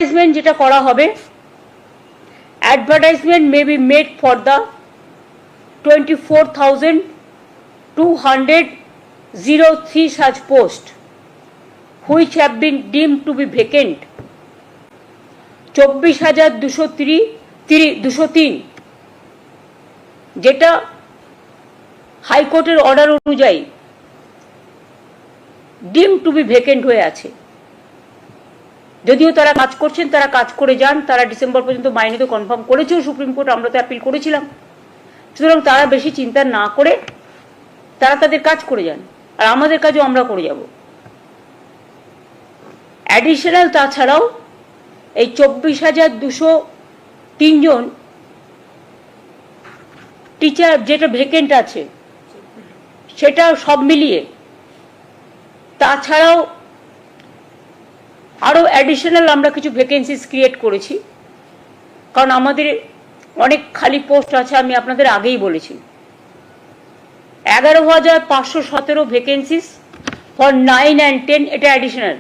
Advertisement যেটা করা হবে, advertisement may be made for the 24,203 such posts which have been deemed to be vacant. 24,203 যেটা হাইকোর্টের order অনুযায়ী ডিম টু বি ভ্যাকেন্ট হয়ে আছে। যদিও তারা কাজ করছেন, তারা কাজ করে যান, তারা ডিসেম্বর পর্যন্ত মাইনে তো কনফার্ম করেছেও সুপ্রিম কোর্ট, আমরা তো অ্যাপিল করেছিলাম। সুতরাং তারা বেশি চিন্তা না করে তারা তাদের কাজ করে যান, আর আমাদের কাজও আমরা করে যাব। অ্যাডিশনাল তাছাড়াও এই 24,203 জন টিচার যেটা ভ্যাকেন্ট আছে সেটা সব মিলিয়ে তাছাড়াও আরও অ্যাডিশনাল আমরা কিছু ভ্যাকেন্সিস ক্রিয়েট করেছি, কারণ আমাদের অনেক খালি পোস্ট আছে। আমি আপনাদের আগেই বলেছি 11,517 ভ্যাকেন্সিস ফর 9 and 10, এটা অ্যাডিশনাল।